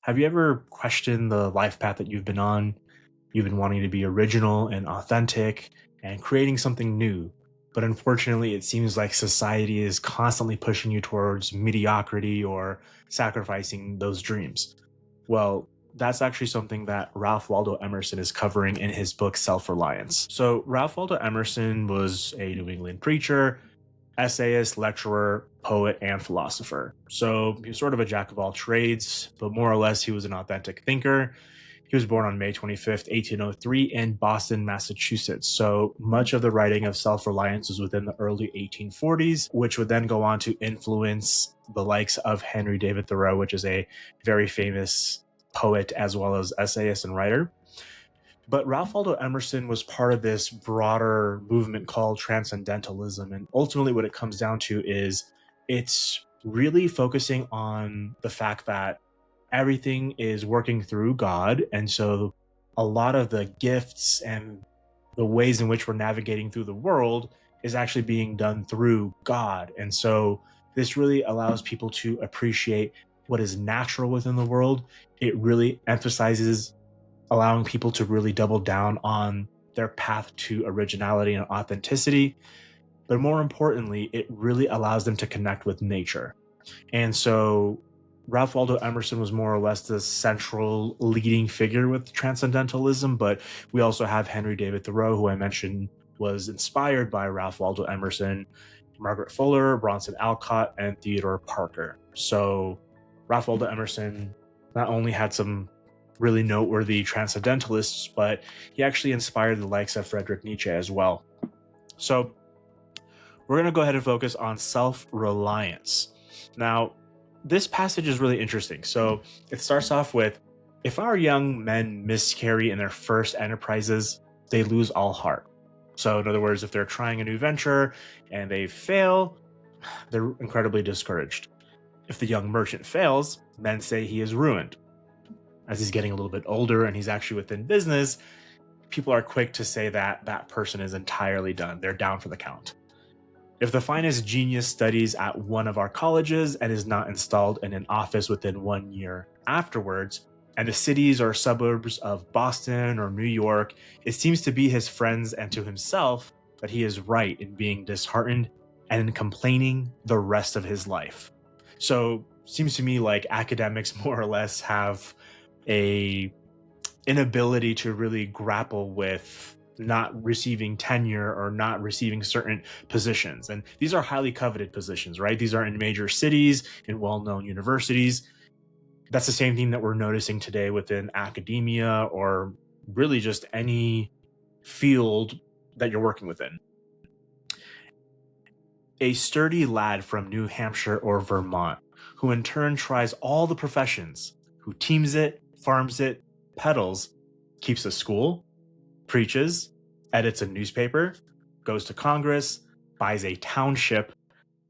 Have you ever questioned the life path that you've been on? You've been wanting to be original and authentic and creating something new. But unfortunately, it seems like society is constantly pushing you towards mediocrity or sacrificing those dreams. Well, that's actually something that Ralph Waldo Emerson is covering in his book Self-Reliance. So, Ralph Waldo Emerson was a New England preacher, essayist, lecturer, poet, and philosopher. So he was sort of a jack of all trades, but more or less he was an authentic thinker. He was born on May 25th, 1803 in Boston, Massachusetts. So much of the writing of Self-Reliance was within the early 1840s, which would then go on to influence the likes of Henry David Thoreau, which is a very famous poet as well as essayist and writer. But Ralph Waldo Emerson was part of this broader movement called transcendentalism. And ultimately, what it comes down to is it's really focusing on the fact that everything is working through God. And so a lot of the gifts and the ways in which we're navigating through the world is actually being done through God. And so this really allows people to appreciate what is natural within the world. It really emphasizes allowing people to really double down on their path to originality and authenticity. But more importantly, it really allows them to connect with nature. And so Ralph Waldo Emerson was more or less the central leading figure with transcendentalism, but we also have Henry David Thoreau, who I mentioned was inspired by Ralph Waldo Emerson, Margaret Fuller, Bronson Alcott, and Theodore Parker. So Ralph Waldo Emerson not only had some really noteworthy transcendentalists, but he actually inspired the likes of Friedrich Nietzsche as well. So we're going to go ahead and focus on self-reliance. Now, this passage is really interesting. So it starts off with, if our young men miscarry in their first enterprises, they lose all heart. So in other words, if they're trying a new venture and they fail, they're incredibly discouraged. If the young merchant fails, men say he is ruined. As he's getting a little bit older and he's actually within business, people are quick to say that that person is entirely done. They're down for the count. If the finest genius studies at one of our colleges and is not installed in an office within 1 year afterwards, and the cities or suburbs of Boston or New York, it seems to be his friends and to himself that he is right in being disheartened and in complaining the rest of his life. So seems to me like academics more or less have a inability to really grapple with not receiving tenure or not receiving certain positions. And these are highly coveted positions, right? These are in major cities, in well-known universities. That's the same thing that we're noticing today within academia or really just any field that you're working within. A sturdy lad from New Hampshire or Vermont, who in turn tries all the professions, who teams it, farms it, peddles, keeps a school, preaches, edits a newspaper, goes to Congress, buys a township,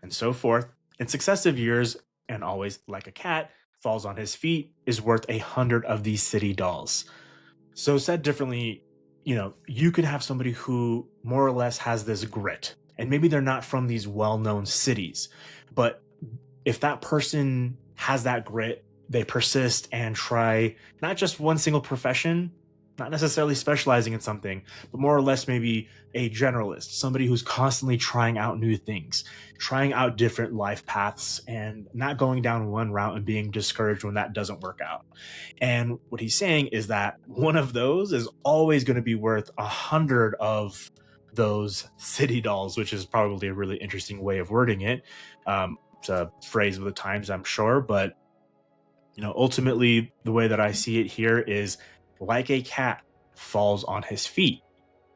and so forth, in successive years, and always like a cat, falls on his feet, is worth 100 of these city dolls. So said differently, you could have somebody who more or less has this grit, and maybe they're not from these well-known cities, but if that person has that grit, they persist and try not just one single profession, not necessarily specializing in something, but more or less maybe a generalist, somebody who's constantly trying out new things, trying out different life paths and not going down one route and being discouraged when that doesn't work out. And what he's saying is that one of those is always going to be worth 100 of those city dolls, which is probably a really interesting way of wording it. It's a phrase of the times, I'm sure, but ultimately the way that I see it here is like a cat falls on his feet.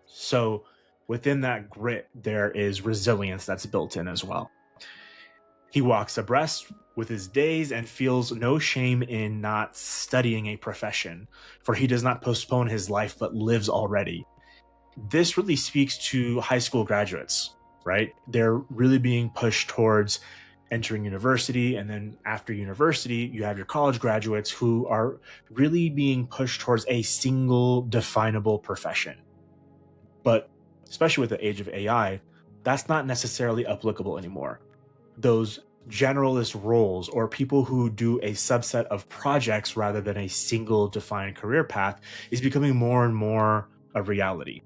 So within that grit, there is resilience that's built in as well. He walks abreast with his days and feels no shame in not studying a profession, for he does not postpone his life but lives already. This really speaks to high school graduates, right? They're really being pushed towards entering university, and then after university, you have your college graduates who are really being pushed towards a single definable profession. But especially with the age of AI, that's not necessarily applicable anymore. Those generalist roles or people who do a subset of projects rather than a single defined career path is becoming more and more a reality.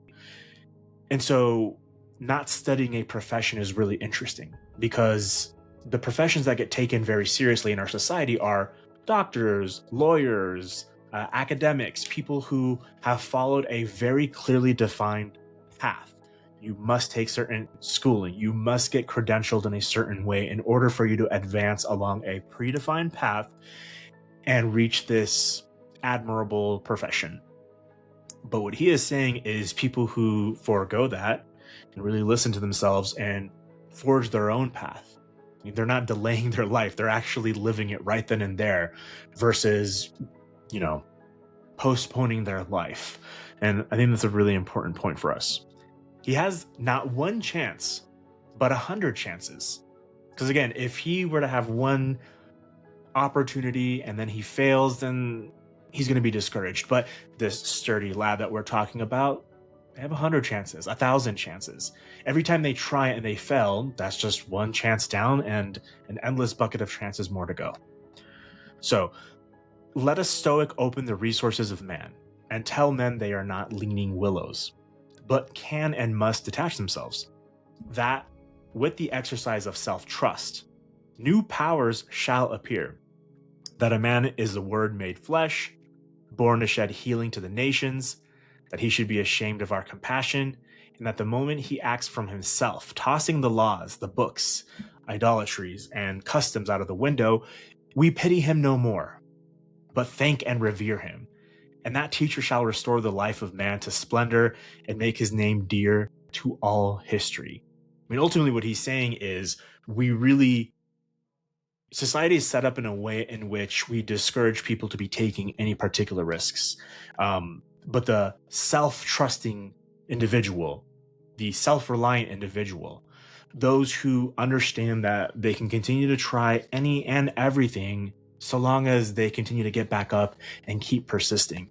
And so not studying a profession is really interesting because the professions that get taken very seriously in our society are doctors, lawyers, academics, people who have followed a very clearly defined path. You must take certain schooling. You must get credentialed in a certain way in order for you to advance along a predefined path and reach this admirable profession. But what he is saying is people who forego that and really listen to themselves and forge their own path. I mean, they're not delaying their life. They're actually living it right then and there versus, postponing their life. And I think that's a really important point for us. He has not one chance, but 100 chances. Because again, if he were to have one opportunity and then he fails, then he's going to be discouraged. But this sturdy lad that we're talking about, they have 100 chances, 1,000 chances. Every time they try and they fail, that's just one chance down and an endless bucket of chances more to go. So let a stoic open the resources of man and tell men they are not leaning willows, but can and must detach themselves. That, with the exercise of self-trust, new powers shall appear. That a man is the Word made flesh, born to shed healing to the nations, that he should be ashamed of our compassion, and that the moment he acts from himself, tossing the laws, the books, idolatries, and customs out of the window, we pity him no more, but thank and revere him. And that teacher shall restore the life of man to splendor and make his name dear to all history. I mean, ultimately what he's saying is society is set up in a way in which we discourage people to be taking any particular risks. But the self-trusting individual, the self-reliant individual, those who understand that they can continue to try any and everything so long as they continue to get back up and keep persisting,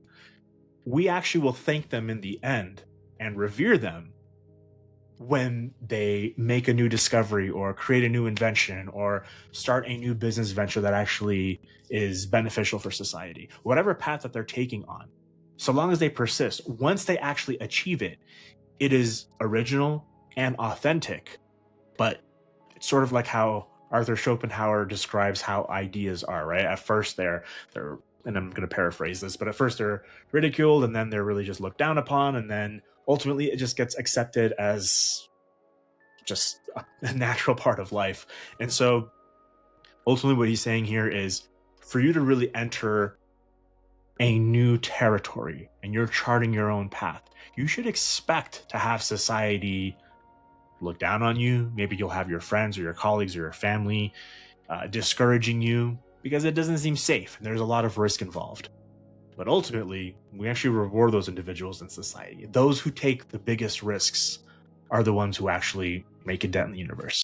we actually will thank them in the end and revere them when they make a new discovery or create a new invention or start a new business venture that actually is beneficial for society. Whatever path that they're taking on, so long as they persist, once they actually achieve it, it is original and authentic. But it's sort of like how Arthur Schopenhauer describes how ideas are, right? At first they're and I'm going to paraphrase this, but at first they're ridiculed and then they're really just looked down upon, and then ultimately it just gets accepted as just a natural part of life. And so ultimately what he's saying here is for you to really enter a new territory and you're charting your own path, you should expect to have society look down on you. Maybe you'll have your friends or your colleagues or your family discouraging you because it doesn't seem safe. There's a lot of risk involved. But ultimately, we actually reward those individuals in society. Those who take the biggest risks are the ones who actually make a dent in the universe.